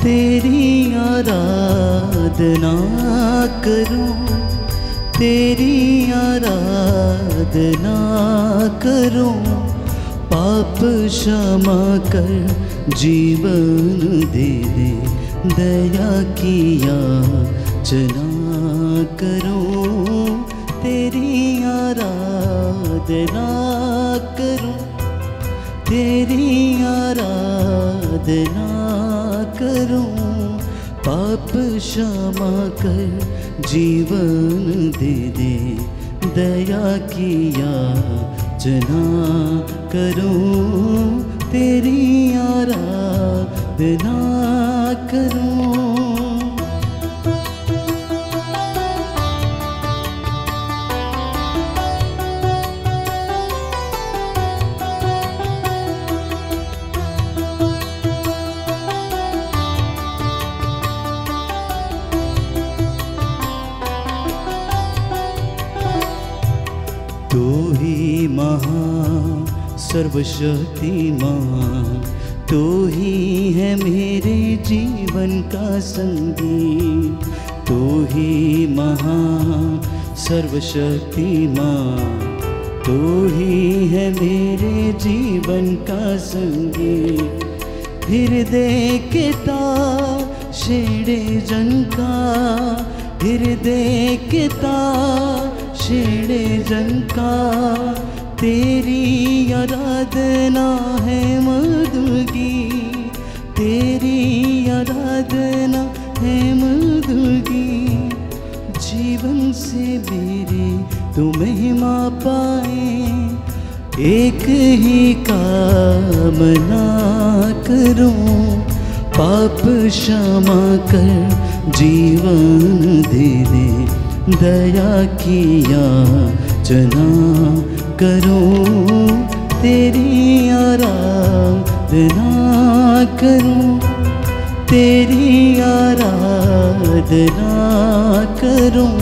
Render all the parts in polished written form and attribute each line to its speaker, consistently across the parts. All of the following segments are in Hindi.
Speaker 1: तेरी आराधना करूं, तेरी आराधना करूं। पाप क्षमा कर जीवन दे दे, दया की याचना करूं। तेरी आराधना करूं, तेरी आराधना करूं। पाप क्षमा कर जीवन दे दे, दया की याचना करूं। तेरी आराधना करूं। तू ही महान सर्वशक्तिमान, तू ही है मेरे जीवन का संगीत। तू ही महान सर्वशक्तिमान, तू ही है मेरे जीवन का संगीत। हृदय के तार छेड़े जनका, हृदय के तार छेड़े जनका। तेरी आराधना है मधुगी, तेरी आराधना है मधुगी। जीवन से मेरे तू महिमा पाए, एक ही कामना करूं। पाप क्षमा कर जीवन दे दे, दया की याचना करूं। तेरी आराधना करूं, तेरी आराधना करूं।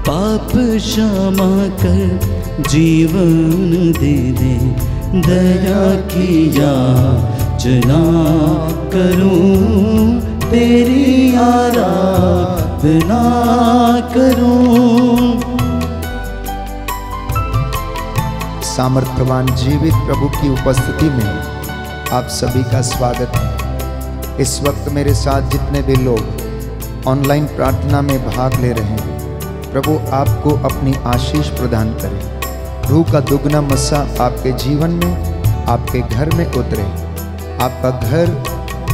Speaker 1: पाप क्षमा कर जीवन दे दे, दया की याचना करूं। तेरी आराधना करूं।
Speaker 2: सामर्थ्यवान जीवित प्रभु की उपस्थिति में आप सभी का स्वागत है। इस वक्त मेरे साथ जितने भी लोग ऑनलाइन प्रार्थना में भाग ले रहे हैं, प्रभु आपको अपनी आशीष प्रदान करे। रूह का दुगना मस्सा आपके जीवन में, आपके घर में उतरे। आपका घर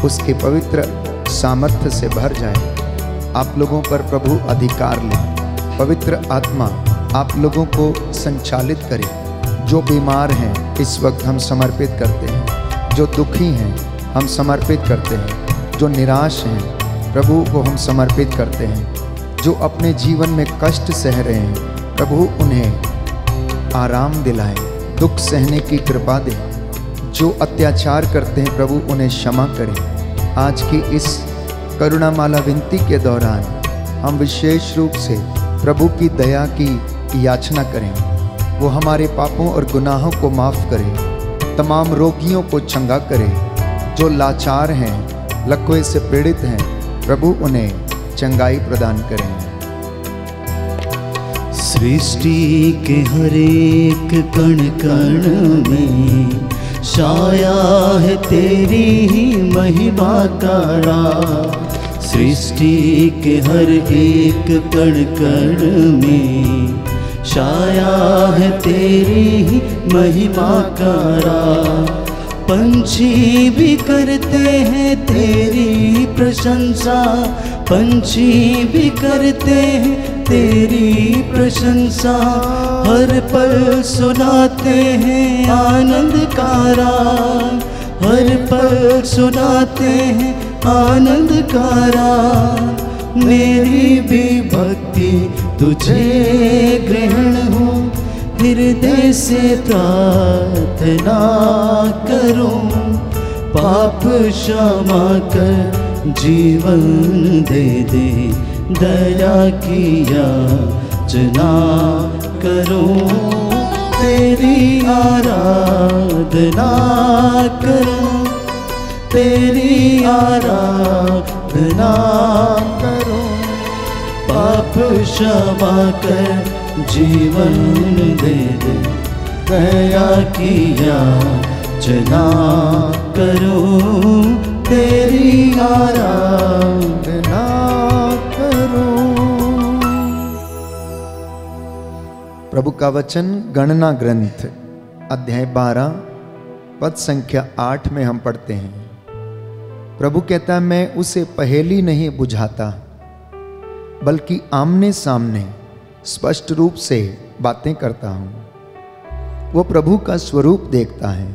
Speaker 2: उसके पवित्र सामर्थ्य से भर जाए। आप लोगों पर प्रभु अधिकार ले। पवित्र आत्मा आप लोगों को संचालित करे। जो बीमार हैं इस वक्त हम समर्पित करते हैं, जो दुखी हैं हम समर्पित करते हैं, जो निराश हैं प्रभु को हम समर्पित करते हैं, जो अपने जीवन में कष्ट सह रहे हैं प्रभु उन्हें आराम दिलाए, दुख सहने की कृपा दे। जो अत्याचार करते हैं प्रभु उन्हें क्षमा करें। आज की इस करुणामाला विनती के दौरान हम विशेष रूप से प्रभु की दया की याचना करें। वो हमारे पापों और गुनाहों को माफ़ करे, तमाम रोगियों को चंगा करे। जो लाचार हैं, लकवे से पीड़ित हैं, प्रभु उन्हें चंगाई प्रदान करें।
Speaker 1: सृष्टि के हर एक कण कण में छाया है तेरी ही महिमा का राज। सृष्टि के हर एक कण कण में छाया है तेरी ही महिमा का राज। पंछी भी करते हैं तेरी प्रशंसा, पंछी भी करते हैं तेरी प्रशंसा। हर पल सुनाते हैं आनंद का राग, हर पल सुनाते हैं आनंद का राग। मेरी भी भक्ति तुझे ग्रहण हो, हृदय से प्रार्थना करूं। पाप क्षमा कर जीवन दे दे, दया की याचना करूं। तेरी आराधना करूं, तेरी आराधना
Speaker 2: करूं।
Speaker 1: पाप क्षमा कर जीवन दे दे, दया की याचना करूं, तेरी आराधना
Speaker 2: करूं। प्रभु का वचन गणना ग्रंथ अध्याय 12 पद संख्या 8 में हम पढ़ते हैं। प्रभु कहता है, मैं उसे पहेली नहीं बुझाता, बल्कि आमने सामने स्पष्ट रूप से बातें करता हूं। वो प्रभु का स्वरूप देखता है।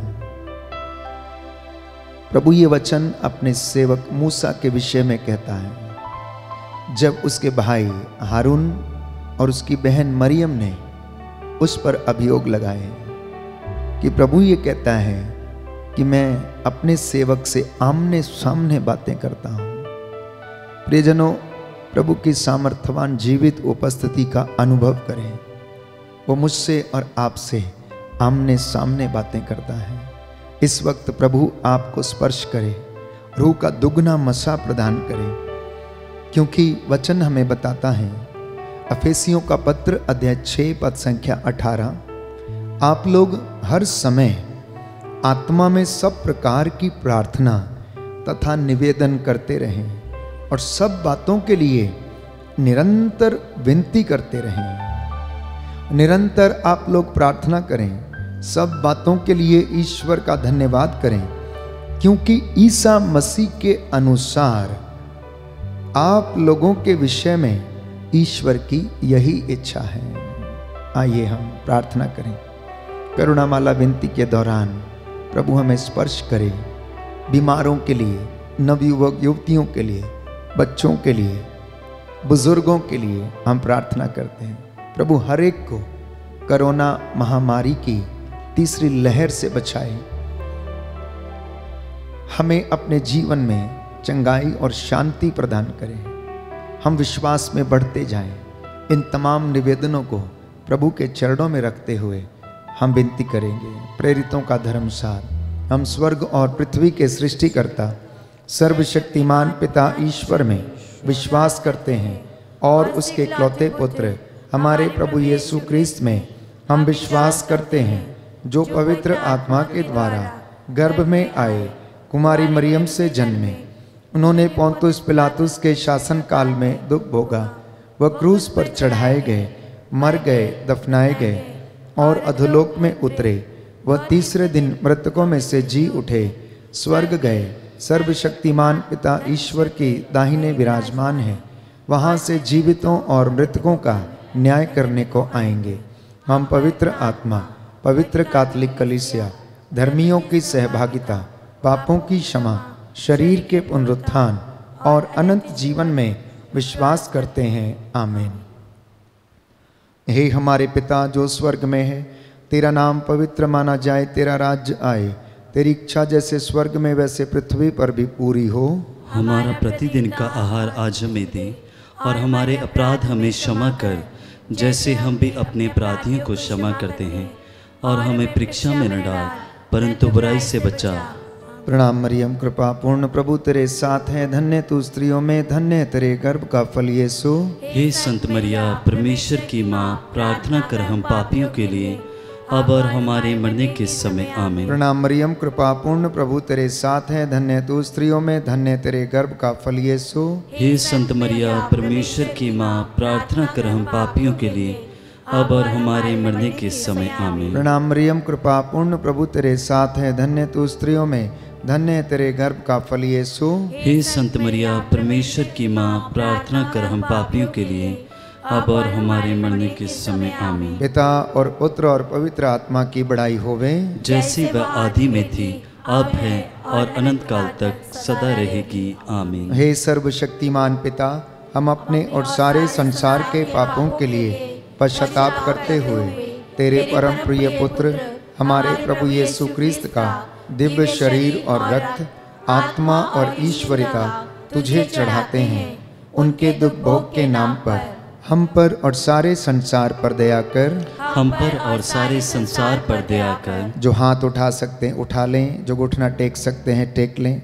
Speaker 2: प्रभु ये वचन अपने सेवक मूसा के विषय में कहता है। जब उसके भाई हारून और उसकी बहन मरियम ने उस पर अभियोग लगाए कि प्रभु ये कहता है कि मैं अपने सेवक से आमने सामने बातें करता हूं। प्रियजनों, प्रभु की सामर्थ्यवान जीवित उपस्थिति का अनुभव करें। वो मुझसे और आपसे आमने सामने बातें करता है। इस वक्त प्रभु आपको स्पर्श करे, रूह का दुगना मसा प्रदान करे, क्योंकि वचन हमें बताता है, अफेसियों का पत्र अध्याय 6 पद संख्या 18, आप लोग हर समय आत्मा में सब प्रकार की प्रार्थना तथा निवेदन करते रहें और सब बातों के लिए निरंतर विनती करते रहें। निरंतर आप लोग प्रार्थना करें, सब बातों के लिए ईश्वर का धन्यवाद करें, क्योंकि ईसा मसीह के अनुसार आप लोगों के विषय में ईश्वर की यही इच्छा है। आइए हम प्रार्थना करें। करुणामाला विनती के दौरान प्रभु हमें स्पर्श करे। बीमारों के लिए, नवयुवक युवतियों के लिए, बच्चों के लिए, बुजुर्गों के लिए हम प्रार्थना करते हैं। प्रभु हर एक को कोरोना महामारी की तीसरी लहर से बचाए। हमें अपने जीवन में चंगाई और शांति प्रदान करें। हम विश्वास में बढ़ते जाएं। इन तमाम निवेदनों को प्रभु के चरणों में रखते हुए हम विनती करेंगे। प्रेरितों का धर्मसार, हम स्वर्ग और पृथ्वी के सृष्टिकर्ता सर्वशक्तिमान पिता ईश्वर में विश्वास करते हैं और उसके इकलौते पुत्र हमारे प्रभु यीशु क्रिस्त में हम विश्वास करते हैं, जो पवित्र आत्मा के द्वारा गर्भ में आए, कुमारी मरियम से जन्मे। उन्होंने पोंतुस पिलातुस के शासन काल में दुख भोगा, वह क्रूस पर चढ़ाए गए, मर गए, दफनाए गए और अधोलोक में उतरे। वह तीसरे दिन मृतकों में से जी उठे, स्वर्ग गए, सर्वशक्तिमान पिता ईश्वर की दाहिने विराजमान है। वहाँ से जीवितों और मृतकों का न्याय करने को आएंगे। हम पवित्र आत्मा, पवित्र कैथोलिक कलीसिया, धर्मियों की सहभागिता, पापों की क्षमा, शरीर के पुनरुत्थान और अनंत जीवन में विश्वास करते हैं। आमीन। हे हमारे पिता जो स्वर्ग में है, तेरा नाम पवित्र माना जाए, तेरा राज्य आए, तेरी इच्छा जैसे स्वर्ग में वैसे पृथ्वी पर भी पूरी हो।
Speaker 1: हमारा प्रतिदिन का आहार आज हमें दे और हमारे अपराध हमें क्षमा कर, जैसे हम भी अपने अपराधियों को क्षमा करते हैं, और हमें परीक्षा में न डाल, परंतु बुराई से बचा।
Speaker 2: प्रणाम मरियम, कृपा पूर्ण प्रभु तेरे साथ है, धन्य तू स्त्रियों में, धन्य तेरे गर्भ का फल यीशु।
Speaker 1: हे संत मरिया, परमेश्वर की माँ, प्रार्थना कर हम पापियों के लिए, अब और हमारे मरने के समय। आमीन।
Speaker 2: प्रणाम मरियम, कृपा पूर्ण प्रभु तेरे साथ है, धन्य तू स्त्रियों में, धन्य तेरे गर्भ का फल यीशु।
Speaker 1: हे संत मरिया, परमेश्वर की माँ, प्रार्थना कर हम पापियों के लिए, अब और हमारे मरने के समय। आमीन।
Speaker 2: प्रणाम मरियम, कृपा पूर्ण प्रभु तेरे साथ है, धन्य तू स्त्रियों में, धन्य तेरे गर्भ का फल यीशु।
Speaker 1: हे संत मरिया, परमेश्वर की माँ, प्रार्थना कर हम पापियों के लिए, अब और हमारे मरने के समय। आमीन।
Speaker 2: पिता और पुत्र और पवित्र आत्मा की बड़ाई होवे,
Speaker 1: जैसी वह आदि में थी, अब है और अनंत काल तक सदा रहेगी। आमीन।
Speaker 2: हे सर्वशक्तिमान पिता, हम अपने और सारे संसार के पापों के लिए पश्चाताप करते हुए तेरे परम प्रिय पुत्र हमारे प्रभु यीशु क्रिस्त का दिव्य शरीर और रक्त, आत्मा और ईश्वरिता तुझे चढ़ाते हैं। उनके दुख भोग के नाम पर हम पर और सारे संसार पर दया कर।
Speaker 1: हम पर और सारे संसार पर दया कर।
Speaker 2: जो हाथ उठा सकते हैं उठा लें, जो घुटना टेक सकते हैं टेक लें।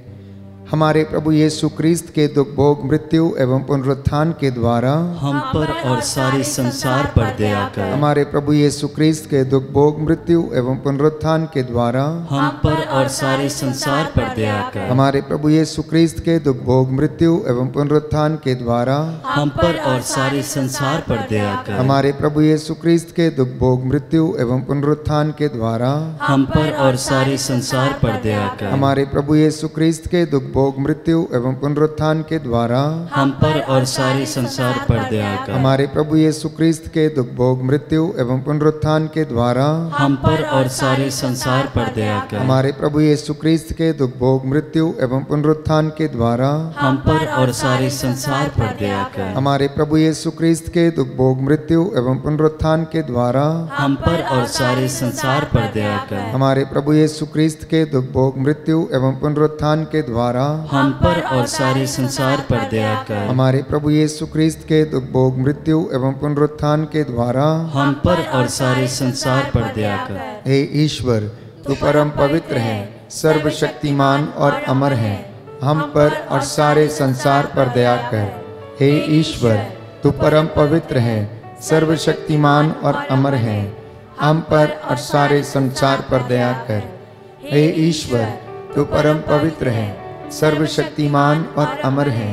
Speaker 2: हमारे प्रभु यीशु क्रिस्त के दुख भोग मृत्यु एवं पुनरुत्थान के द्वारा
Speaker 1: हम पर और सारे संसार पर दया कर।
Speaker 2: हमारे प्रभु यीशु क्रिस्त के दुख भोग मृत्यु एवं पुनरुत्थान के द्वारा
Speaker 1: हम पर और सारे संसार पर दया कर।
Speaker 2: हमारे प्रभु यीशु क्रिस्त के दुख भोग मृत्यु एवं पुनरुत्थान के द्वारा
Speaker 1: हम पर और सारे संसार पर दया कर।
Speaker 2: हमारे प्रभु यीशु क्रिस्त के दुख भोग मृत्यु एवं पुनरुत्थान के द्वारा
Speaker 1: हम पर और सारे संसार पर दया कर।
Speaker 2: हमारे प्रभु यीशु क्रिस्त के दुख भोग मृत्यु एवं पुनरुत्थान के द्वारा
Speaker 1: हम पर और सारे संसार पर दया कर।
Speaker 2: हमारे प्रभु यीशु क्रिस्त के दुख भोग मृत्यु एवं पुनरुत्थान के द्वारा
Speaker 1: हम पर और सारे संसार पर दया कर।
Speaker 2: हमारे प्रभु यीशु क्रिस्त के दुख भोग मृत्यु एवं पुनरुत्थान के द्वारा
Speaker 1: हम पर और सारे संसार पर दया कर।
Speaker 2: हमारे प्रभु यीशु क्रिस्त के दुख भोग मृत्यु एवं पुनरुत्थान के द्वारा
Speaker 1: हम पर और सारे संसार पर दया कर।
Speaker 2: हमारे प्रभु यीशु क्रिस्त के दुख भोग मृत्यु एवं पुनरुत्थान के द्वारा
Speaker 1: हम पर और सारे संसार पर दया कर।
Speaker 2: हमारे प्रभु यीशु क्रिस्त के दुख भोग मृत्यु एवं पुनरुत्थान के द्वारा
Speaker 1: हम पर और सारे संसार पर दया कर।
Speaker 2: हे ईश्वर, तू परम पवित्र है, सर्वशक्तिमान और अमर है, हम पर और सारे संसार पर दया कर। हे ईश्वर, तू परम पवित्र है, सर्वशक्तिमान और अमर है, हम पर और सारे संसार पर दया कर। हे ईश्वर, तू परम पवित्र है, सर्वशक्तिमान और अमर है,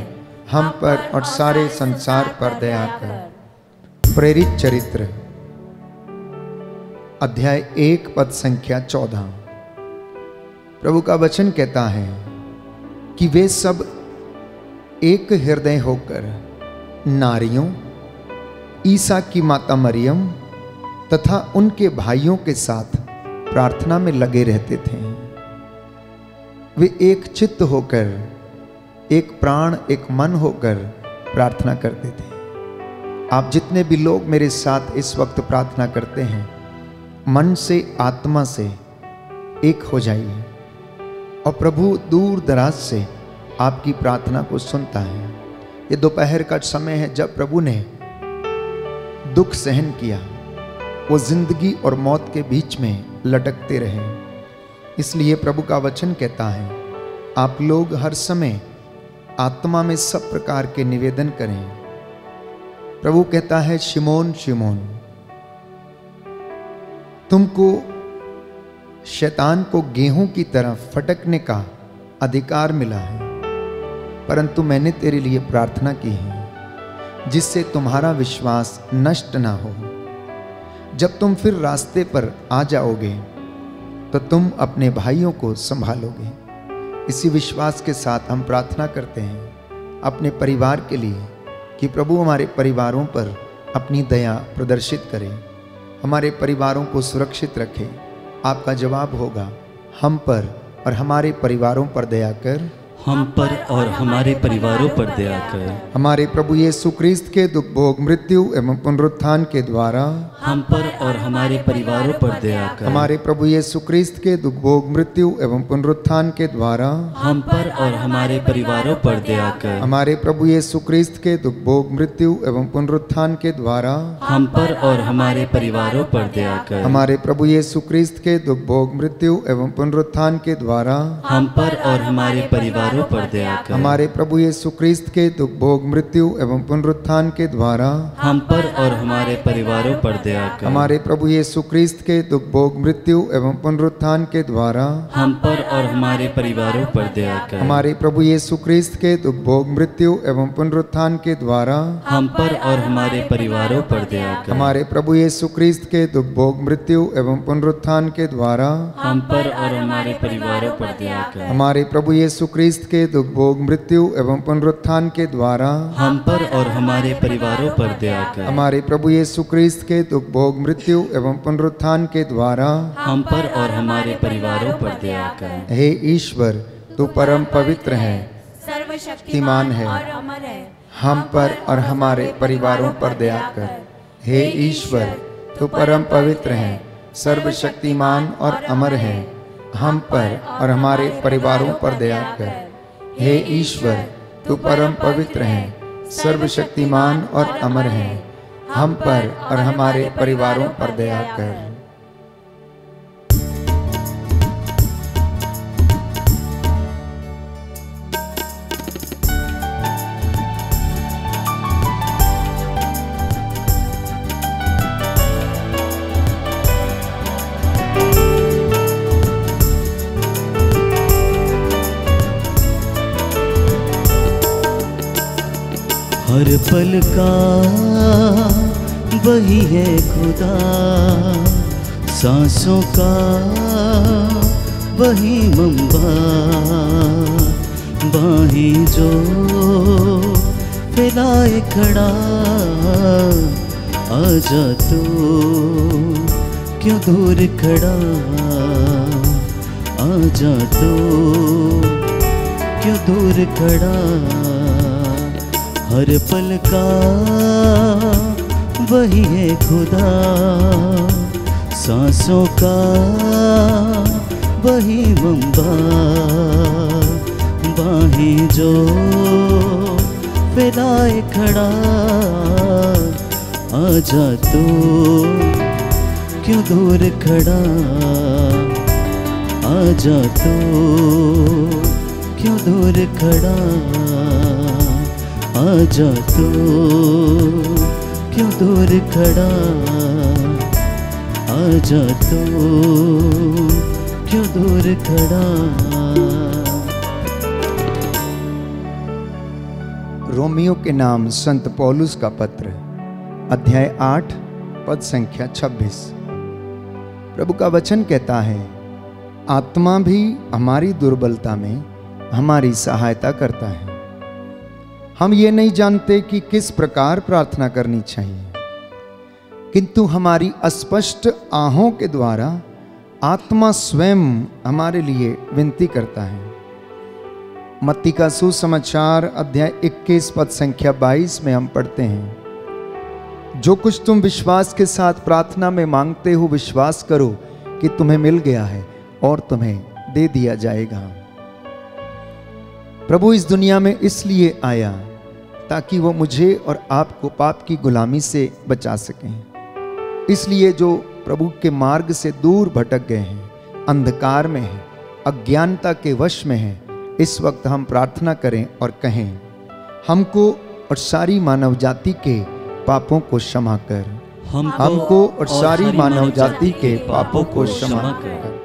Speaker 2: हम पर और सारे संसार पर दया कर। प्रेरित चरित्र अध्याय 1 पद संख्या 14। प्रभु का वचन कहता है कि वे सब एक हृदय होकर नारियों, ईसा की माता मरियम तथा उनके भाइयों के साथ प्रार्थना में लगे रहते थे। वे एक चित्त होकर, एक प्राण, एक मन होकर प्रार्थना करते थे। आप जितने भी लोग मेरे साथ इस वक्त प्रार्थना करते हैं, मन से, आत्मा से एक हो जाइए और प्रभु दूर दराज से आपकी प्रार्थना को सुनता है। ये दोपहर का समय है जब प्रभु ने दुख सहन किया, वो जिंदगी और मौत के बीच में लटकते रहे। इसलिए प्रभु का वचन कहता है, आप लोग हर समय आत्मा में सब प्रकार के निवेदन करें। प्रभु कहता है, शिमोन शिमोन, तुमको शैतान को गेहूं की तरह फटकने का अधिकार मिला है, परंतु मैंने तेरे लिए प्रार्थना की है जिससे तुम्हारा विश्वास नष्ट ना हो। जब तुम फिर रास्ते पर आ जाओगे तो तुम अपने भाइयों को संभालोगे। इसी विश्वास के साथ हम प्रार्थना करते हैं अपने परिवार के लिए कि प्रभु हमारे परिवारों पर अपनी दया प्रदर्शित करे, हमारे परिवारों को सुरक्षित रखे। आपका जवाब होगा, हम पर और हमारे परिवारों पर दया कर।
Speaker 1: हम पर और हमारे परिवारों पर दया कर।
Speaker 2: हमारे प्रभु यीशु क्रिस्त के दुख भोग मृत्यु एवं पुनरुत्थान के द्वारा
Speaker 1: हम पर और हमारे परिवारों पर दया कर।
Speaker 2: हमारे प्रभु यीशु क्रिस्त के दुख भोग मृत्यु एवं पुनरुत्थान के द्वारा
Speaker 1: हम पर और हमारे परिवारों पर दया कर।
Speaker 2: हमारे प्रभु यीशु क्रिस्त के दुख भोग मृत्यु एवं पुनरुत्थान के द्वारा
Speaker 1: हम पर और हमारे परिवारों पर दया कर।
Speaker 2: हमारे प्रभु यीशु क्रिस्त के दुख भोग मृत्यु एवं पुनरुत्थान के द्वारा
Speaker 1: हम पर और हमारे परिवारों पर दया कर।
Speaker 2: हमारे प्रभु यीशु क्रिस्त के दुख भोग मृत्यु एवं पुनरुत्थान के द्वारा
Speaker 1: हम पर और हमारे परिवारों पर दया कर।
Speaker 2: हमारे प्रभु यीशु क्रिस्त के दुख भोग मृत्यु एवं पुनरुत्थान के द्वारा
Speaker 1: हम पर और हमारे परिवारों पर दया कर।
Speaker 2: हमारे प्रभु यीशु क्रिस्त के दुख भोग मृत्यु एवं पुनरुत्थान के द्वारा
Speaker 1: हम पर और हमारे परिवारों पर दया कर।
Speaker 2: हमारे प्रभु यीशु क्रिस्त के दुख भोग मृत्यु एवं पुनरुत्थान के द्वारा
Speaker 1: हम पर और हमारे परिवारों पर दया कर।
Speaker 2: हमारे प्रभु यीशु क्रिस्त के दुख भोग मृत्यु एवं पुनरुत्थान के द्वारा
Speaker 1: हम पर और हमारे परिवारों पर दया कर।
Speaker 2: हमारे प्रभु यीशु क्रिस्त के दुख भोग मृत्यु एवं पुनरुत्थान के द्वारा
Speaker 1: हम पर और हमारे परिवारों पर दया कर।
Speaker 2: हे ईश्वर, तू परम पवित्र है,
Speaker 3: सर्वशक्तिमान है और अमर है,
Speaker 2: हम पर और हमारे परिवारों पर दया कर। हे ईश्वर, तू परम पवित्र है, सर्वशक्तिमान और अमर है, हम पर और हमारे परिवारों पर दया कर। हे ईश्वर, तू परम पवित्र है, सर्वशक्तिमान और अमर है, हम पर और हमारे परिवारों पर दया कर।
Speaker 1: हर पल का वही है खुदा, सांसों का वही मंबा, बाहें जो फैलाए खड़ा, आजा तू क्यों दूर खड़ा, आजा तू क्यों दूर खड़ा। हर पल का वही है खुदा, सांसों का वही मंबा, बाहें जो फैलाए खड़ा, आजा तू क्यों दूर खड़ा, आजा तू क्यों दूर खड़ा, आजा तू क्यों दूर खड़ा, आजा तू क्यों दूर खड़ा।
Speaker 2: रोमियो के नाम संत पौलुस का पत्र, अध्याय 8 पद संख्या 26। प्रभु का वचन कहता है, आत्मा भी हमारी दुर्बलता में हमारी सहायता करता है। हम ये नहीं जानते कि किस प्रकार प्रार्थना करनी चाहिए, किंतु हमारी अस्पष्ट आहों के द्वारा आत्मा स्वयं हमारे लिए विनती करता है। मत्ती का सुसमाचार अध्याय 21 पद संख्या 22 में हम पढ़ते हैं, जो कुछ तुम विश्वास के साथ प्रार्थना में मांगते हो, विश्वास करो कि तुम्हें मिल गया है और तुम्हें दे दिया जाएगा। प्रभु इस दुनिया में इसलिए आया ताकि वो मुझे और आपको पाप की गुलामी से बचा सकें। इसलिए जो प्रभु के मार्ग से दूर भटक गए हैं, अंधकार में हैं, अज्ञानता के वश में हैं, इस वक्त हम प्रार्थना करें और कहें, हमको और सारी मानव जाति के पापों को क्षमा कर, हमको और सारी मानव जाति के पापों को क्षमा कर।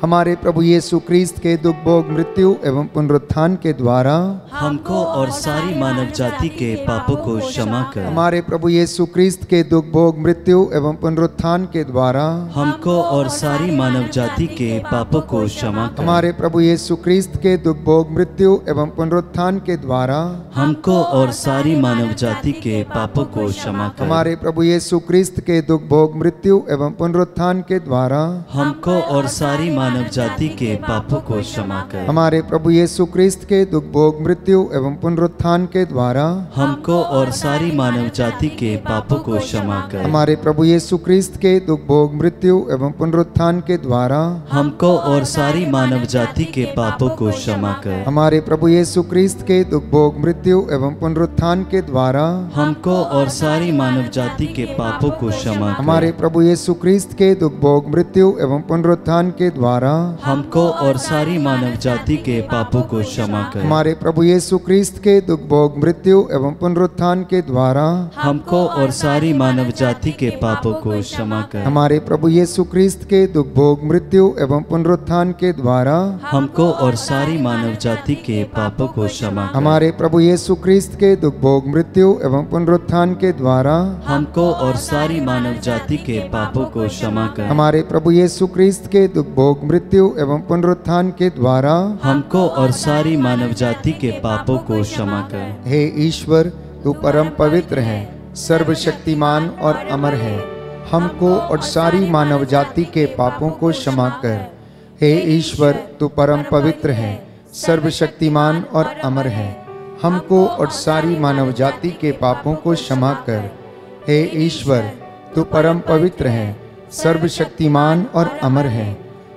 Speaker 2: हमारे प्रभु यीशु क्रिस्त के दुख भोग मृत्यु एवं पुनरुत्थान के द्वारा
Speaker 1: हमको और सारी मानव जाति के पापों को क्षमा कर।
Speaker 2: हमारे प्रभु यीशु क्रिस्त के दुख भोग मृत्यु एवं पुनरुत्थान के द्वारा
Speaker 1: हमको और सारी मानव जाति के पापों को क्षमा कर।
Speaker 2: हमारे प्रभु यीशु क्रिस्त के दुख भोग मृत्यु एवं पुनरुत्थान के द्वारा
Speaker 1: हमको और सारी मानव जाति के पापों को क्षमा कर।
Speaker 2: हमारे प्रभु यीशु क्रिस्त के दुख भोग मृत्यु एवं पुनरुत्थान के द्वारा
Speaker 1: हमको और सारी मानव जाति के पापों को क्षमा कर।
Speaker 2: हमारे प्रभु यीशु क्रिस्त के दुख भोग मृत्यु एवं पुनरुत्थान के द्वारा
Speaker 1: हमको और सारी मानव जाति के पापों को क्षमा कर।
Speaker 2: हमारे प्रभु यीशु क्रिस्त के दुख भोग मृत्यु एवं पुनरुत्थान के द्वारा
Speaker 1: हमको और सारी मानव जाति के पापों को क्षमा कर।
Speaker 2: हमारे प्रभु यीशु क्रिस्त के दुख भोग मृत्यु एवं पुनरुत्थान के द्वारा
Speaker 1: हमको और सारी मानव जाति के पापों को क्षमा कर।
Speaker 2: हमारे प्रभु यीशु क्रिस्त के दुख भोग मृत्यु एवं पुनरुत्थान के द्वारा
Speaker 1: हमको और सारी मानव जाति के पापों को क्षमा कर।
Speaker 2: हमारे प्रभु यीशु क्रिस्त के दुख भोग मृत्यु एवं पुनरुत्थान के द्वारा
Speaker 1: हमको और सारी मानव जाति के पापों को क्षमा कर।
Speaker 2: हमारे प्रभु यीशु क्रिस्त के दुख भोग मृत्यु एवं पुनरुत्थान के द्वारा
Speaker 1: हमको और सारी मानव जाति के पापों को क्षमा कर।
Speaker 2: हमारे प्रभु यीशु क्रिस्त के दुख भोग मृत्यु एवं पुनरुत्थान के द्वारा
Speaker 1: हमको और सारी मानव जाति के पापों को क्षमा कर।
Speaker 2: हमारे प्रभु यीशु क्रिस्त के दुख भोग मृत्यु एवं पुनरुत्थान के द्वारा
Speaker 1: हमको और सारी मानव जाति के पापों को क्षमा कर।
Speaker 2: हे ईश्वर, तू परम पवित्र है, सर्वशक्तिमान और अमर है, हमको और सारी मानव जाति के पापों को क्षमा कर। हे ईश्वर, तू परम पवित्र है, सर्वशक्तिमान और अमर है, हमको और सारी मानव जाति के पापों को क्षमा कर। हे ईश्वर, तू परम पवित्र है, सर्वशक्तिमान और अमर है,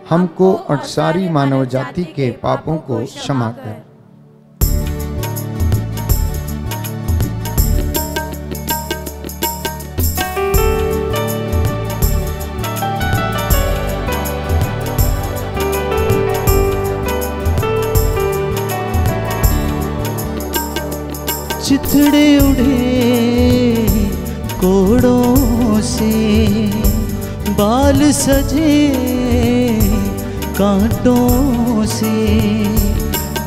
Speaker 2: हमको और सारी मानव जाति के पापों को क्षमा कर।
Speaker 1: चिथड़े उड़े कोड़ों से, बाल सजे कांटों से,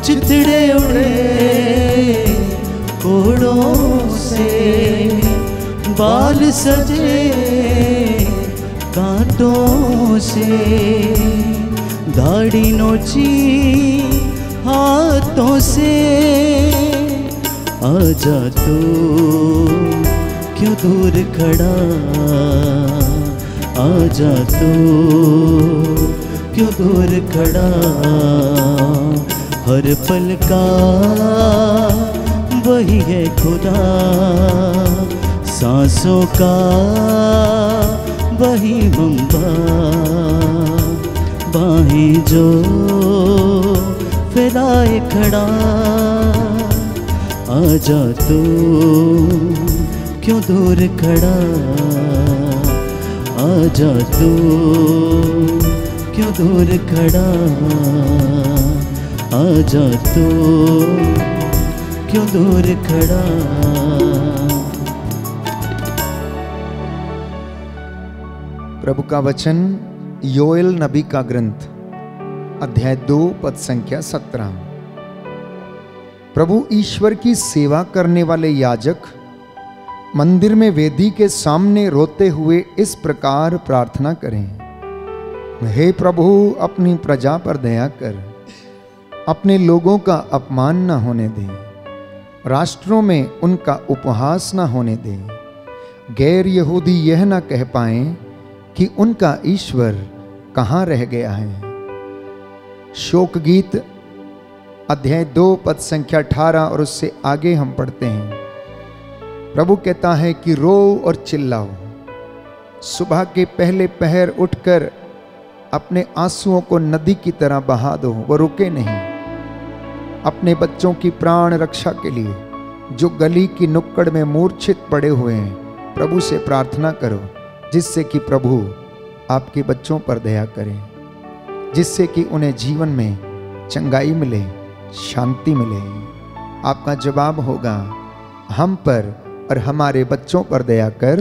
Speaker 1: चिथड़े उड़े कोड़ों बाल सजे कांटों से, दाढ़ी नोची हाथों से। आजा तू क्यों दूर खड़ा, आजा तू क्यों दूर खड़ा। हर पल का वही है खुदा, सांसों का वही मंबा। बाहें जो फैलाए खड़ा, आजा तू क्यों दूर खड़ा, आजा तू क्यों दूर खड़ा, आजा तू क्यों दूर खड़ा।
Speaker 2: प्रभु का वचन योएल नबी का ग्रंथ अध्याय 2 पद संख्या 17। प्रभु ईश्वर की सेवा करने वाले याजक मंदिर में वेदी के सामने रोते हुए इस प्रकार प्रार्थना करें। हे प्रभु, अपनी प्रजा पर दया कर, अपने लोगों का अपमान न होने दे, राष्ट्रों में उनका उपहास न होने दे। गैर यहूदी यह न कह पाएं कि उनका ईश्वर कहाँ रह गया है। शोक गीत अध्याय 2 पद संख्या 18 और उससे आगे हम पढ़ते हैं। प्रभु कहता है कि रो और चिल्लाओ, सुबह के पहले पहर उठकर अपने आंसुओं को नदी की तरह बहा दो, वो रुके नहीं। अपने बच्चों की प्राण रक्षा के लिए जो गली की नुक्कड़ में मूर्छित पड़े हुए हैं, प्रभु से प्रार्थना करो, जिससे कि प्रभु आपके बच्चों पर दया करें, जिससे कि उन्हें जीवन में चंगाई मिले, शांति मिले। आपका जवाब होगा, हम पर और हमारे बच्चों पर दया कर,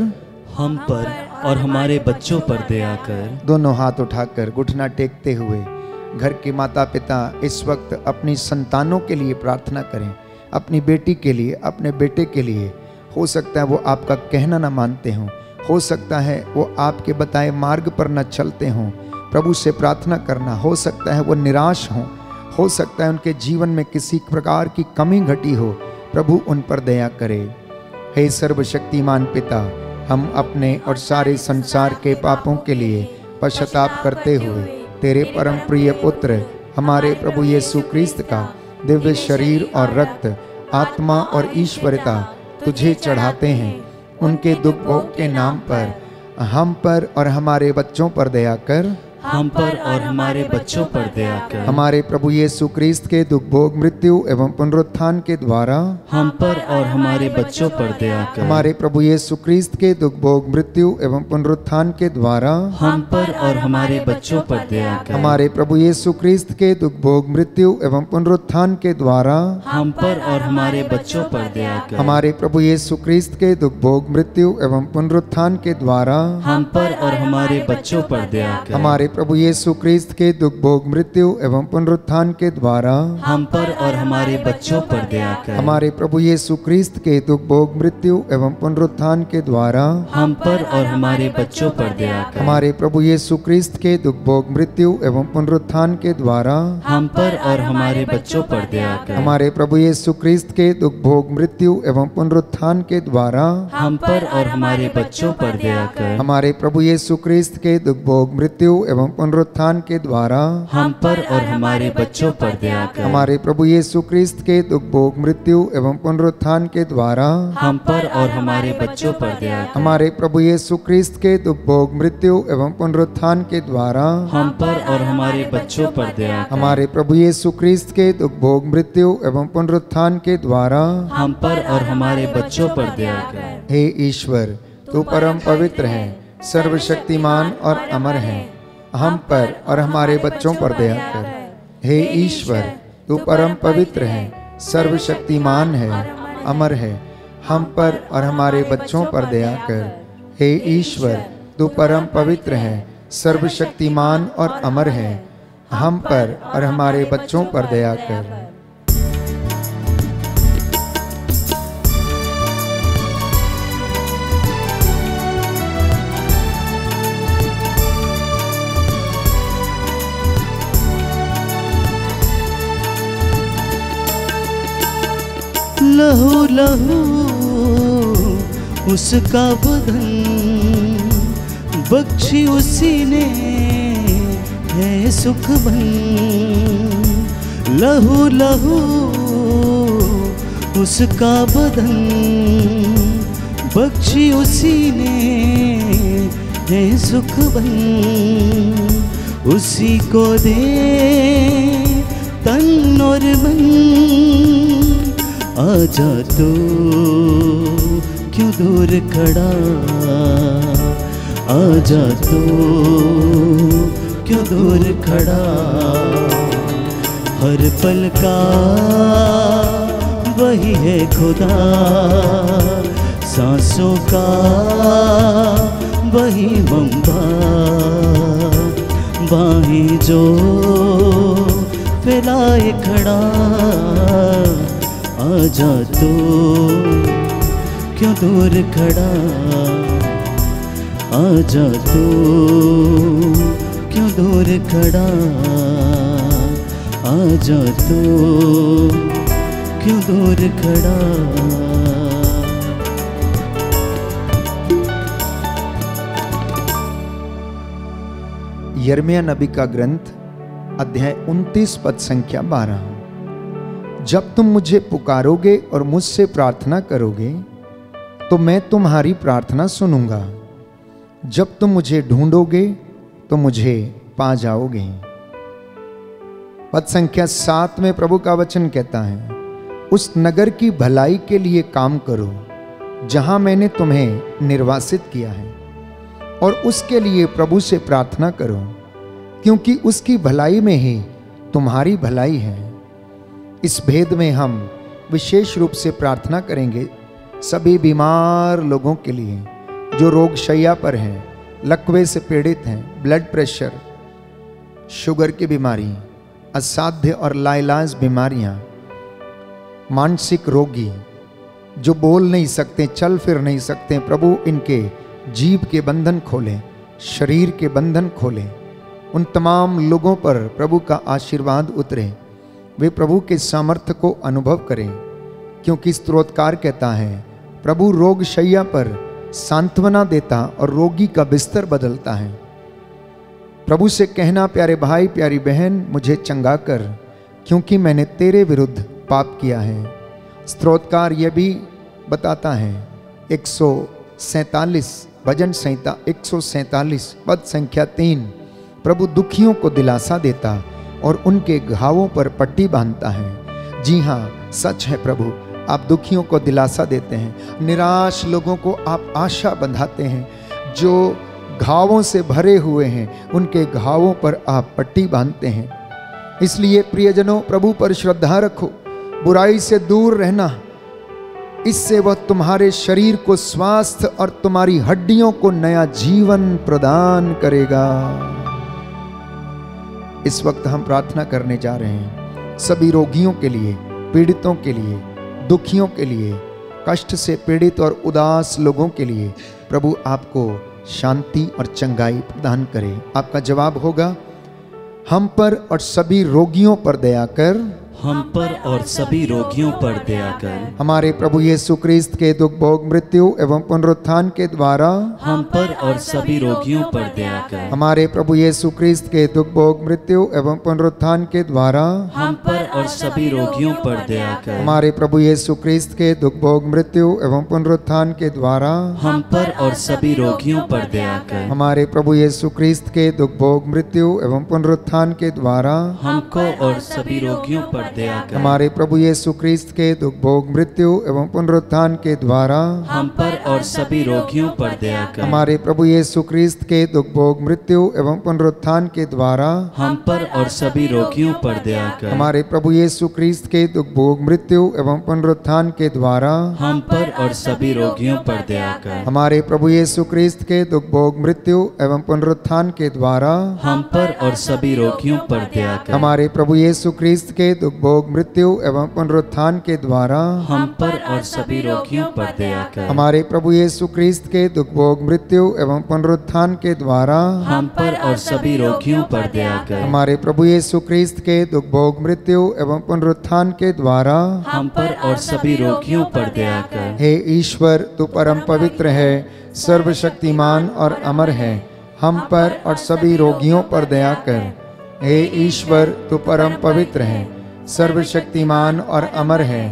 Speaker 1: हम पर और हमारे बच्चों पर दया कर।
Speaker 2: दोनों हाथ उठाकर घुटना टेकते हुए घर के माता पिता इस वक्त अपनी संतानों के लिए प्रार्थना करें, अपनी बेटी के लिए, अपने बेटे के लिए। हो सकता है वो आपका कहना ना मानते हों, हो सकता है वो आपके बताए मार्ग पर न चलते हों। प्रभु से प्रार्थना करना, हो सकता है वो निराश हों, हो सकता है उनके जीवन में किसी प्रकार की कमी घटी हो। प्रभु उन पर दया करे। हे सर्वशक्तिमान पिता, हम अपने और सारे संसार के पापों के लिए पश्चाताप करते हुए तेरे परम प्रिय पुत्र हमारे प्रभु यीशु क्रिस्त का दिव्य शरीर और रक्त, आत्मा और ईश्वरता तुझे चढ़ाते हैं। उनके दुख भोग के नाम पर हम पर और हमारे बच्चों पर दया कर,
Speaker 1: हम पर और हमारे बच्चों पर दया कर।
Speaker 2: हमारे प्रभु यीशु क्रिस्त के दुख भोग, मृत्यु एवं पुनरुत्थान के द्वारा
Speaker 1: हम पर और हमारे बच्चों पर दया कर।
Speaker 2: हमारे प्रभु यीशु क्रिस्त के दुख भोग, मृत्यु एवं पुनरुत्थान के द्वारा
Speaker 1: हम पर और हमारे बच्चों पर दया कर।
Speaker 2: हमारे प्रभु यीशु क्रिस्त के दुख भोग, मृत्यु एवं पुनरुत्थान के द्वारा
Speaker 1: हम पर और हमारे बच्चों पर दया कर।
Speaker 2: हमारे प्रभु यीशु क्रिस्त के दुख भोग, मृत्यु एवं पुनरुत्थान के द्वारा
Speaker 1: हम पर और हमारे बच्चों पर दया कर।
Speaker 2: हमारे प्रभु यीशु क्रिस्त के दुख भोग, मृत्यु एवं पुनरुत्थान के द्वारा
Speaker 1: हम पर और हमारे बच्चों पर दया कर।
Speaker 2: हमारे प्रभु यीशु क्रिस्त के दुख भोग, मृत्यु एवं पुनरुत्थान के द्वारा
Speaker 1: हम पर और हमारे बच्चों पर दया कर।
Speaker 2: हमारे प्रभु यीशु क्रिस्त के दुख भोग, मृत्यु एवं पुनरुत्थान के द्वारा
Speaker 1: हम पर और हमारे बच्चों पर दया कर।
Speaker 2: हमारे प्रभु यीशु क्रिस्त के दुख भोग, मृत्यु एवं पुनरुत्थान के द्वारा
Speaker 1: हम पर और हमारे बच्चों पर दया कर।
Speaker 2: हमारे प्रभु यीशु क्रिस्त के दुख भोग, मृत्यु एवं पुनरुत्थान के द्वारा
Speaker 1: हम पर और हमारे बच्चों पर दया कर।
Speaker 2: हमारे प्रभु यीशु क्रिस्त के दुख भोग, मृत्यु एवं पुनरुत्थान के द्वारा
Speaker 1: हम पर और हमारे बच्चों पर दया कर।
Speaker 2: हमारे प्रभु यीशु क्रिस्त के दुख भोग, मृत्यु एवं पुनरुत्थान के द्वारा
Speaker 1: हम पर और हमारे बच्चों पर दया कर।
Speaker 2: हमारे प्रभु यीशु क्रिस्त के दुख भोग, मृत्यु एवं पुनरुत्थान के द्वारा
Speaker 1: हम पर और हमारे बच्चों पर दया कर।
Speaker 2: हे ईश्वर, तू परम पवित्र है, सर्वशक्तिमान और अमर है, हम पर और हमारे बच्चों पर दया कर। हे ईश्वर, तू परम पवित्र है, सर्वशक्तिमान है, अमर है, हम पर और हमारे बच्चों पर दया कर। हे ईश्वर, तू परम पवित्र है, सर्वशक्तिमान और अमर है, हम पर और हमारे बच्चों पर दया कर।
Speaker 1: लहू उसका बदन बख्शी उसी ने है सुख बन। लहू लहू उसका बदन बख्शी उसी ने है सुख बन। उसी को दे तन और मन, आजा तो क्यों दूर खड़ा, आजा तो क्यों दूर खड़ा। हर पल का वही है खुदा, सांसों का वही मंबा। बाहें जो फैलाए खड़ा, आजा तो क्यों दूर खड़ा, आजा तो क्यों दूर खड़ा, आजा तो क्यों दूर खड़ा।
Speaker 2: यिर्मयाह नबी का ग्रंथ अध्याय 29 पद संख्या 12। जब तुम मुझे पुकारोगे और मुझसे प्रार्थना करोगे तो मैं तुम्हारी प्रार्थना सुनूंगा। जब तुम मुझे ढूंढोगे तो मुझे पा जाओगे। पद संख्या 7 में प्रभु का वचन कहता है, उस नगर की भलाई के लिए काम करो जहां मैंने तुम्हें निर्वासित किया है, और उसके लिए प्रभु से प्रार्थना करो, क्योंकि उसकी भलाई में ही तुम्हारी भलाई है। इस भेद में हम विशेष रूप से प्रार्थना करेंगे सभी बीमार लोगों के लिए जो रोग शैया पर हैं, लकवे से पीड़ित हैं, ब्लड प्रेशर, शुगर की बीमारी, असाध्य और लाइलाज बीमारियां, मानसिक रोगी जो बोल नहीं सकते, चल फिर नहीं सकते, प्रभु इनके जीभ के बंधन खोलें, शरीर के बंधन खोलें। उन तमाम लोगों पर प्रभु का आशीर्वाद उतरे, वे प्रभु के सामर्थ्य को अनुभव करें, क्योंकि स्तोत्रकार कहता है, प्रभु रोग शैया पर सांत्वना देता और रोगी का बिस्तर बदलता है। प्रभु से कहना, प्यारे भाई प्यारी बहन मुझे चंगा कर, क्योंकि मैंने तेरे विरुद्ध पाप किया है। स्तोत्रकार यह भी बताता है 147 भजन संहिता 147 पद संख्या 3, प्रभु दुखियों को दिलासा देता और उनके घावों पर पट्टी बांधता है। जी हाँ, सच है प्रभु, आप दुखियों को दिलासा देते हैं, निराश लोगों को आप आशा बंधाते हैं, जो घावों से भरे हुए हैं उनके घावों पर आप पट्टी बांधते हैं। इसलिए प्रियजनों, प्रभु पर श्रद्धा रखो, बुराई से दूर रहना, इससे वह तुम्हारे शरीर को स्वास्थ्य और तुम्हारी हड्डियों को नया जीवन प्रदान करेगा। इस वक्त हम प्रार्थना करने जा रहे हैं सभी रोगियों के लिए, पीड़ितों के लिए, दुखियों के लिए, कष्ट से पीड़ित और उदास लोगों के लिए प्रभु आपको शांति और चंगाई प्रदान करे। आपका जवाब होगा, हम पर और सभी रोगियों पर दया कर,
Speaker 1: हम पर और सभी रोगियों पर दया कर।
Speaker 2: हमारे प्रभु यीशु क्रिस्त के दुख भोग मृत्यु एवं पुनरुत्थान के द्वारा
Speaker 1: हम पर और सभी रोगियों पर दया कर।
Speaker 2: हमारे प्रभु यीशु क्रिस्त के दुख भोग मृत्यु एवं पुनरुत्थान के द्वारा
Speaker 1: हम पर और सभी रोगियों पर दया कर।
Speaker 2: हमारे प्रभु यीशु क्रिस्त के दुख भोग मृत्यु एवं पुनरुत्थान के द्वारा
Speaker 1: हम पर और सभी रोगियों पर दया कर।
Speaker 2: हमारे प्रभु यीशु क्रिस्त के दुख भोग मृत्यु एवं पुनरुत्थान के द्वारा
Speaker 1: हमको और सभी रोगियों पर दया कर।
Speaker 2: हमारे प्रभु यीशु क्रिस्त के दुख भोग मृत्यु एवं पुनरुत्थान के द्वारा
Speaker 1: हम पर और सभी रोगियों पर दया कर।
Speaker 2: हमारे प्रभु यीशु क्रिस्त के दुख भोग मृत्यु एवं पुनरुत्थान के द्वारा
Speaker 1: हम पर और सभी रोगियों पर दया कर।
Speaker 2: हमारे प्रभु यीशु क्रिस्त के दुख भोग मृत्यु एवं पुनरुत्थान के द्वारा
Speaker 1: हम पर और सभी रोगियों पर दया कर।
Speaker 2: हमारे प्रभु यीशु क्रिस्त के दुख भोग मृत्यु एवं पुनरुत्थान के द्वारा
Speaker 1: हम पर और सभी रोगियों पर दया कर।
Speaker 2: हमारे प्रभु यीशु क्रिस्त के दुख दुख भोग मृत्यु एवं पुनरुत्थान के द्वारा
Speaker 1: हम पर और सभी रोगियों पर दया कर।
Speaker 2: हमारे प्रभु यीशु क्रिस्त के दुख भोग मृत्यु एवं पुनरुत्थान के द्वारा
Speaker 1: हम पर और सभी रोगियों पर दया कर।
Speaker 2: हमारे प्रभु यीशु क्रिस्त के दुख भोग मृत्यु एवं पुनरुत्थान के द्वारा
Speaker 1: हम पर और सभी रोगियों पर दया कर।
Speaker 2: हे ईश्वर, तू परम पवित्र है, सर्वशक्तिमान और अमर है, हम पर और सभी रोगियों पर दया कर। हे ईश्वर, तू परम पवित्र है, सर्वशक्तिमान और अमर है,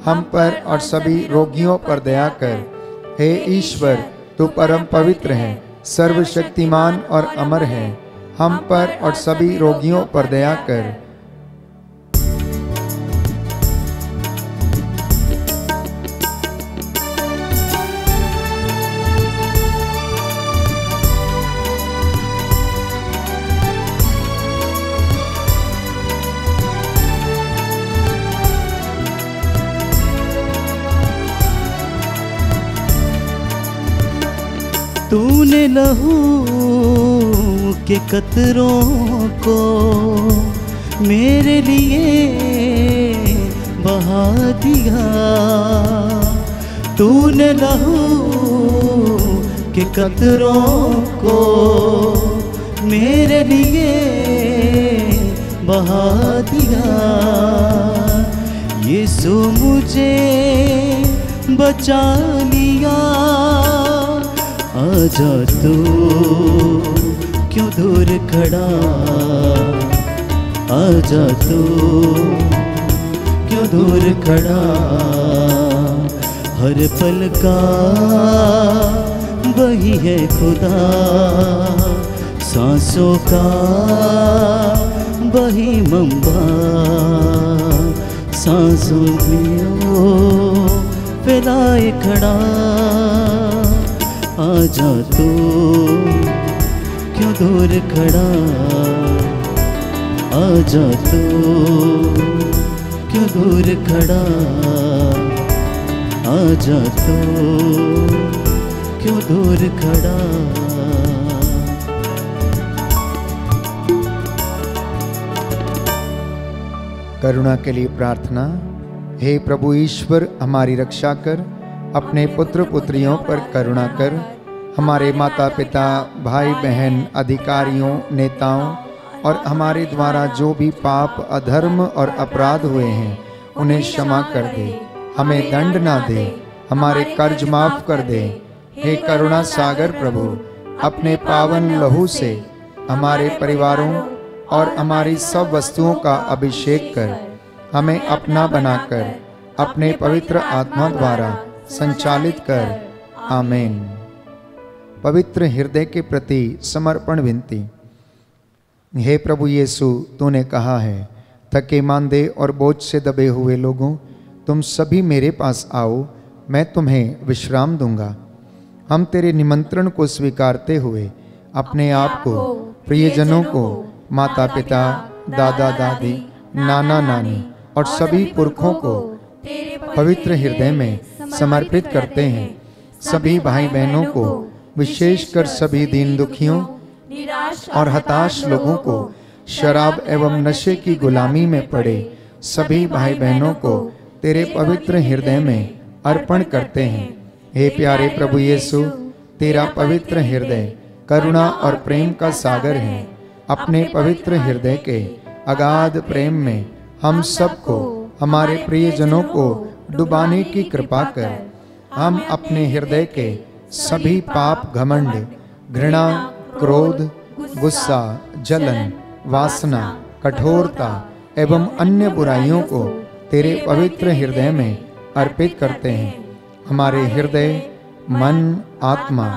Speaker 2: हम पर और सभी रोगियों पर दया कर। हे ईश्वर, तू परम पवित्र है, सर्वशक्तिमान और अमर है, हम पर और सभी रोगियों पर दया कर।
Speaker 1: तूने लहू के कतरों को मेरे लिए बहा दिया। तूने लहू के कतरों को मेरे लिए बहा दिया। यीशु मुझे बचा लिया। आजा तू क्यों दूर खड़ा, आजा तू क्यों दूर खड़ा। हर पल का वही है खुदा, सांसों का वही मंबा। सांसों में ओ फैलाए खड़ा। आजा तू क्यों दूर खड़ा, आजा तू क्यों दूर खड़ा। आजा तू क्यों दूर खड़ा।
Speaker 2: करुणा के लिए प्रार्थना। हे प्रभु ईश्वर, हमारी रक्षा कर, अपने पुत्र पुत्रियों पर करुणा कर। हमारे माता पिता, भाई बहन, अधिकारियों, नेताओं और हमारे द्वारा जो भी पाप, अधर्म और अपराध हुए हैं उन्हें क्षमा कर दे। हमें दंड ना दे, हमारे कर्ज माफ कर दे। हे करुणा सागर प्रभु, अपने पावन लहू से हमारे परिवारों और हमारी सब वस्तुओं का अभिषेक कर। हमें अपना बनाकर अपने पवित्र आत्मा द्वारा संचालित कर। आमीन। पवित्र हृदय के प्रति समर्पण विनती। हे प्रभु यीशु, तूने कहा है, थके मांदे और बोझ से दबे हुए लोगों, तुम सभी मेरे पास आओ, मैं तुम्हें विश्राम दूंगा। हम तेरे निमंत्रण को स्वीकारते हुए अपने आप को, प्रियजनों को, माता पिता, दादा दादी, नाना नानी और सभी पुरखों को पवित्र हृदय में समर्पित करते हैं। सभी भाई बहनों को, विशेषकर सभी दीन दुखियों और हताश लोगों को, शराब एवं नशे की गुलामी में पड़े सभी भाई बहनों को तेरे पवित्र हृदय में अर्पण करते हैं। हे प्यारे प्रभु यीशु, तेरा पवित्र हृदय करुणा और प्रेम का सागर है। अपने पवित्र हृदय के अगाध प्रेम में हम सबको, हमारे प्रियजनों को डुबाने की कृपा कर। हम अपने हृदय के सभी पाप, घमंड, घृणा, क्रोध, गुस्सा, जलन, वासना, कठोरता एवं अन्य बुराइयों को तेरे पवित्र हृदय में अर्पित करते हैं। हमारे हृदय, मन, आत्मा,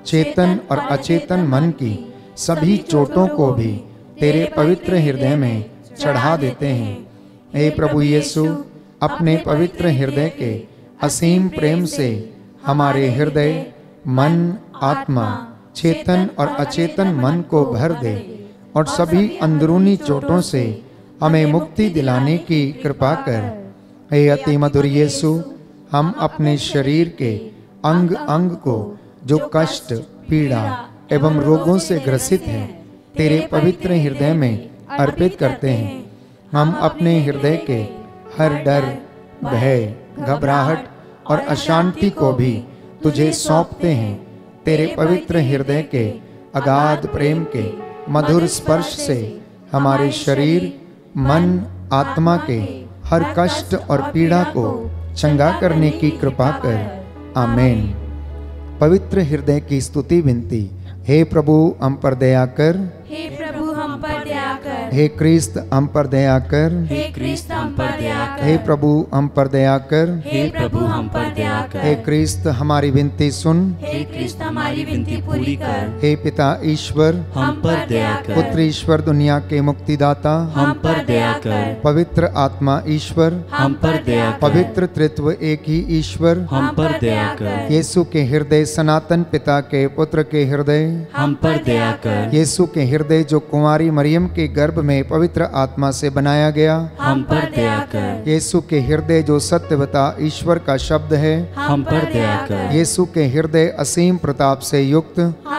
Speaker 2: चेतन और अचेतन मन की सभी चोटों को भी तेरे पवित्र हृदय में चढ़ा देते हैं। हे प्रभु यीशु, अपने पवित्र हृदय के असीम प्रेम से हमारे हृदय, मन, आत्मा, चेतन और अचेतन मन को भर दे और सभी अंदरूनी चोटों से हमें मुक्ति दिलाने की कृपा कर। हे अति मधुर यीशु, हम अपने शरीर के अंग अंग को जो कष्ट, पीड़ा एवं रोगों से ग्रसित है, तेरे पवित्र हृदय में अर्पित करते हैं। हम अपने हृदय के हर डर, भय, घबराहट और अशांति को भी तुझे सौंपते हैं। तेरे पवित्र हृदय के अगाध प्रेम के मधुर स्पर्श से हमारे शरीर, मन, आत्मा के हर कष्ट और पीड़ा को चंगा करने की कृपा कर। आमीन। पवित्र हृदय की स्तुति विनती। हे प्रभु हम पर दया कर,
Speaker 3: हे प्रभु हम पर दया कर,
Speaker 2: हे क्रिस्त हम पर दया कर,
Speaker 3: हे क्रिस्त हम पर दया कर,
Speaker 2: हे प्रभु हम पर दया कर,
Speaker 3: हे प्रभु हम पर दया कर,
Speaker 2: हे क्रिस्त हमारी विनती सुन,
Speaker 3: हे क्रिस्त हमारी विनती पूरी कर,
Speaker 2: हे पिता ईश्वर,
Speaker 3: हम पर दया कर,
Speaker 2: पुत्र ईश्वर दुनिया के मुक्तिदाता,
Speaker 3: हम पर दया कर,
Speaker 2: पवित्र आत्मा ईश्वर,
Speaker 3: हम पर दया कर,
Speaker 2: पवित्र त्रित्व एक ही ईश्वर,
Speaker 3: हम पर दया कर,
Speaker 2: यीशु के हृदय सनातन पिता के पुत्र के हृदय,
Speaker 3: हम पर दया कर,
Speaker 2: यीशु के हृदय जो कुंवारी मरियम के गर्भ में पवित्र आत्मा से बनाया गया,
Speaker 3: हम पर दया कर,
Speaker 2: यीशु के हृदय जो सत्यवता ईश्वर का शब्द है,
Speaker 3: हम पर दया कर,
Speaker 2: यीशु के हृदय असीम प्रताप से युक्त,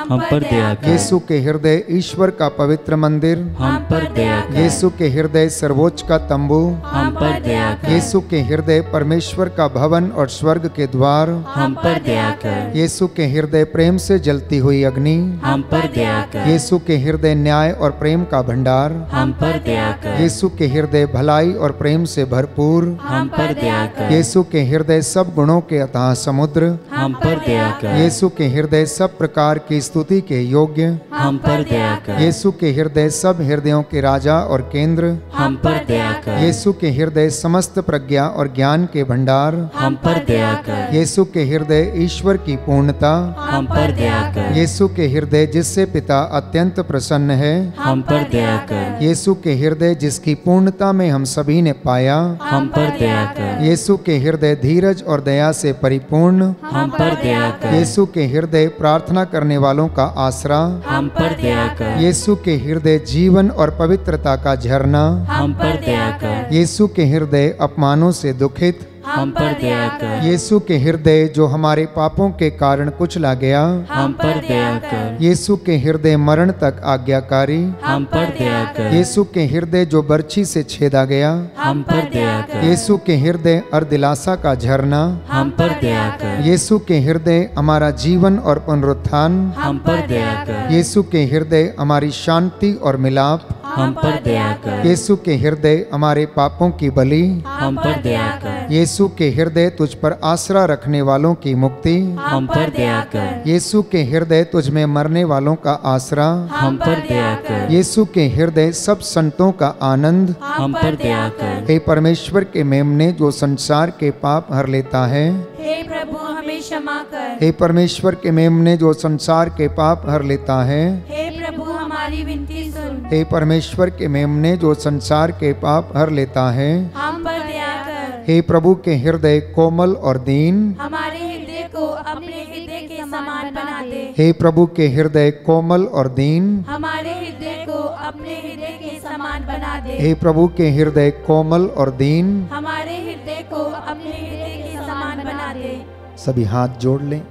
Speaker 3: हम पर दया कर,
Speaker 2: यीशु के हृदय ईश्वर का पवित्र मंदिर,
Speaker 3: हम पर दया कर,
Speaker 2: यीशु के हृदय सर्वोच्च का तंबू,
Speaker 3: हम पर दया कर,
Speaker 2: यीशु के हृदय परमेश्वर का भवन और स्वर्ग के द्वार,
Speaker 3: हम पर दया कर,
Speaker 2: यीशु के हृदय प्रेम से जलती हुई अग्नि,
Speaker 3: हम पर दया कर,
Speaker 2: यीशु के हृदय न्याय और प्रेम का भंडार,
Speaker 3: हम पर दया कर,
Speaker 2: यीशु के हृदय भलाई और प्रेम से भरपूर,
Speaker 3: हम पर दया कर,
Speaker 2: यीशु के हृदय सब गुणों के अथाह समुद्र,
Speaker 3: हम पर दया कर,
Speaker 2: यीशु के हृदय सब प्रकार की स्तुति के योग्य,
Speaker 3: हम पर दया कर,
Speaker 2: यीशु के हृदय सब हृदयों के राजा और केंद्र,
Speaker 3: हम पर दया कर,
Speaker 2: यीशु के हृदय समस्त प्रज्ञा और ज्ञान के भंडार,
Speaker 3: हम पर दया कर,
Speaker 2: यीशु के हृदय ईश्वर की पूर्णता,
Speaker 3: हम पर दया कर,
Speaker 2: यीशु के हृदय जिससे पिता अत्यंत प्रसन्न है,
Speaker 3: हम पर दया कर,
Speaker 2: यीशु के हृदय जिसकी पूर्णता में हम सभी ने पाया,
Speaker 3: हम पर दया कर,
Speaker 2: यीशु के हृदय धीरज और दया से परिपूर्ण,
Speaker 3: हम पर दया कर,
Speaker 2: यीशु के हृदय प्रार्थना करने वालों का आसरा,
Speaker 3: हम पर दया कर,
Speaker 2: यीशु के हृदय जीवन और पवित्रता का झरना,
Speaker 3: हम पर दया कर,
Speaker 2: यीशु के हृदय अपमानों से दुखित,
Speaker 3: हम पर दया कर,
Speaker 2: यीशु के हृदय जो हमारे पापों के कारण कुचला गया,
Speaker 3: हम पर दया कर,
Speaker 2: यीशु के हृदय मरण तक आज्ञाकारी,
Speaker 3: हम पर दया कर,
Speaker 2: यीशु के हृदय जो बर्छी से छेदा गया,
Speaker 3: हम पर दया कर,
Speaker 2: यीशु के हृदय अर्दिलासा का झरना,
Speaker 3: हम पर दया कर,
Speaker 2: यीशु के हृदय हमारा जीवन और पुनरुत्थान,
Speaker 3: हम पर दया कर,
Speaker 2: यीशु के हृदय हमारी शांति और मिलाप,
Speaker 3: हम पर दया कर,
Speaker 2: यीशु के हृदय हमारे पापों की बलि,
Speaker 3: हम पर दया कर,
Speaker 2: यीशु के हृदय तुझ पर आसरा रखने वालों की मुक्ति,
Speaker 3: हम पर दया कर,
Speaker 2: यीशु के हृदय तुझ में मरने वालों का आसरा,
Speaker 3: हम पर दया कर,
Speaker 2: यीशु के हृदय सब संतों का आनंद,
Speaker 3: हम पर दया कर,
Speaker 2: हे परमेश्वर के मेमने जो संसार के पाप हर लेता है,
Speaker 3: हे प्रभु हमें क्षमा कर,
Speaker 2: हे परमेश्वर के मेमने जो संसार के पाप हर लेता है,
Speaker 3: हे प्रभु हमारी विनती सुन,
Speaker 2: हे परमेश्वर के मेमने जो संसार के पाप हर लेता है,
Speaker 3: हम पर दया कर,
Speaker 2: हे प्रभु के हृदय कोमल और दीन,
Speaker 3: हमारे हृदय को अपने हृदय के समान बना दे,
Speaker 2: हे प्रभु के हृदय कोमल और दीन,
Speaker 3: हमारे हृदय को अपने हृदय के समान बना दे,
Speaker 2: हे प्रभु के हृदय कोमल और दीन।
Speaker 3: हमारे हृदय को अपने हृदय के समान बना दे।
Speaker 2: सभी हाथ जोड़ लें,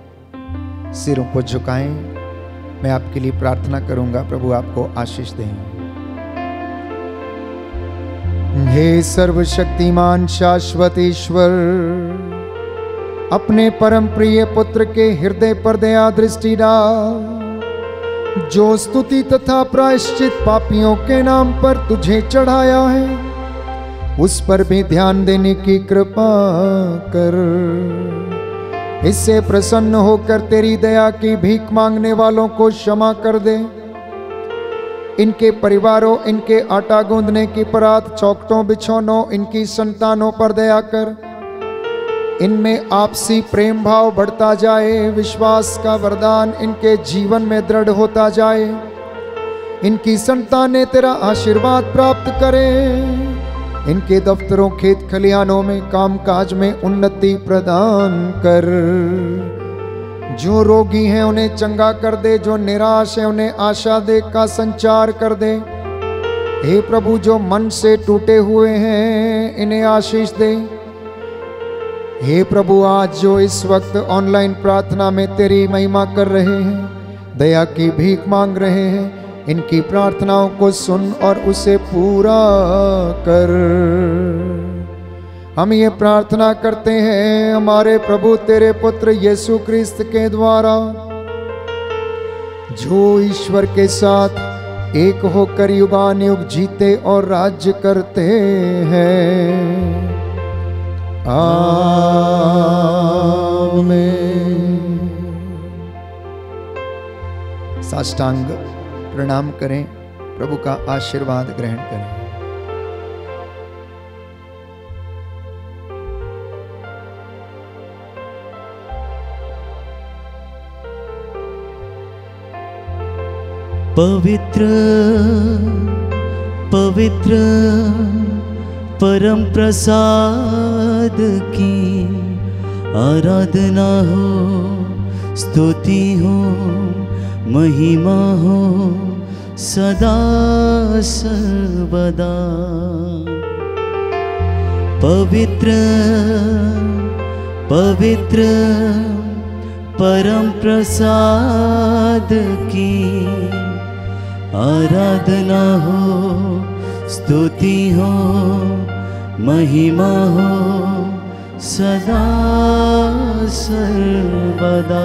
Speaker 2: सिरों को झुकाएं। मैं आपके लिए प्रार्थना करूंगा, प्रभु आपको आशीष दें। हे सर्वशक्तिमान शाश्वत ईश्वर, अपने परम प्रिय पुत्र के हृदय पर दया दृष्टि डाल, जो स्तुति तथा प्रायश्चित पापियों के नाम पर तुझे चढ़ाया है, उस पर भी ध्यान देने की कृपा कर। इससे प्रसन्न होकर तेरी दया की भीख मांगने वालों को क्षमा कर दे। इनके परिवारों, इनके आटा गूंदने की परात, चौखटों, बिछौनों, इनकी संतानों पर दया कर। इनमें आपसी प्रेम भाव बढ़ता जाए, विश्वास का वरदान इनके जीवन में दृढ़ होता जाए। इनकी संतानें तेरा आशीर्वाद प्राप्त करें। इनके दफ्तरों, खेत खलिहानों में, कामकाज में उन्नति प्रदान कर। जो रोगी हैं उन्हें चंगा कर दे, जो निराश है उन्हें आशा दे का संचार कर दे। हे प्रभु, जो मन से टूटे हुए हैं इन्हें आशीष दे। हे प्रभु, आज जो इस वक्त ऑनलाइन प्रार्थना में तेरी महिमा कर रहे हैं, दया की भीख मांग रहे हैं, इनकी प्रार्थनाओं को सुन और उसे पूरा कर। हम ये प्रार्थना करते हैं हमारे प्रभु तेरे पुत्र यीशु ख्रिस्त के द्वारा, जो ईश्वर के साथ एक होकर युगानुयुग जीते और राज्य करते हैं। आमीन। साष्टांग प्रणाम करें, प्रभु का आशीर्वाद ग्रहण करें।
Speaker 1: पवित्र पवित्र परम प्रसाद की आराधना हो, स्तुति हो, महिमा हो सदा सर्वदा। पवित्र पवित्र परम प्रसाद की आराधना हो, स्तुति हो, महिमा हो सदा सर्वदा।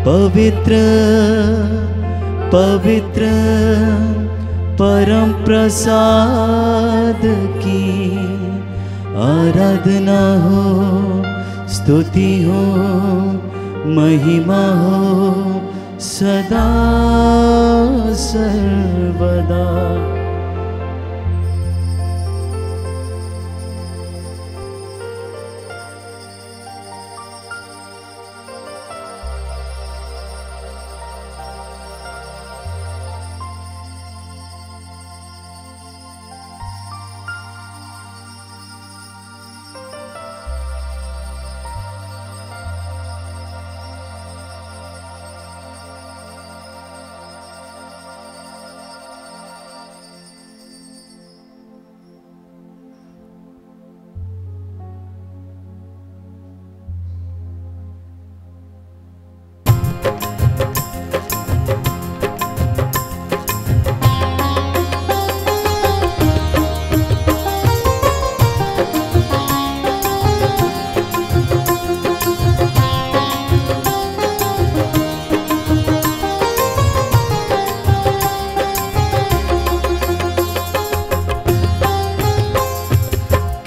Speaker 1: पवित्र पवित्र परम प्रसाद की आराधना हो, स्तुति हो, महिमा हो सदा सर्वदा।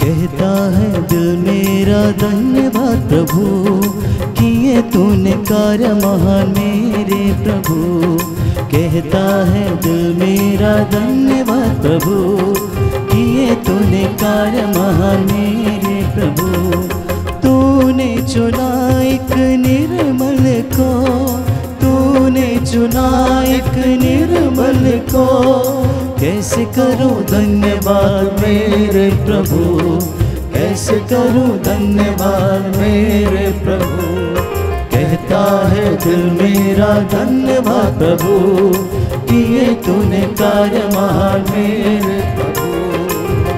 Speaker 1: कहता है दिल मेरा धन्यवाद प्रभु, किए तूने कार्य महान मेरे प्रभु। कहता है दिल मेरा धन्यवाद प्रभु, किए तूने कार्य महान मेरे प्रभु। तूने चुना एक निर्मल को, तूने चुना एक निर्मल को, कैसे करूं धन्यवाद मेरे प्रभु, कैसे करूं धन्यवाद मेरे प्रभु। कहता है दिल मेरा धन्यवाद प्रभु, किए तूने कार्य महान मेरे प्रभु।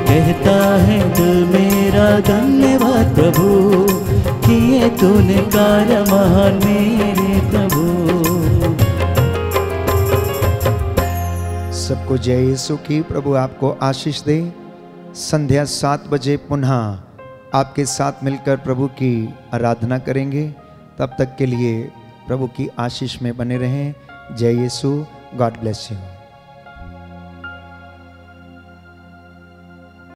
Speaker 1: कहता है दिल मेरा धन्यवाद प्रभु, किए तूने कार्य महान मेरे प्रभु।
Speaker 2: सबको जय यीशु की। प्रभु आपको आशीष दे। संध्या 7 बजे पुनः आपके साथ मिलकर प्रभु की आराधना करेंगे। तब तक के लिए प्रभु की आशीष में बने रहें। जय यीशु। God bless you.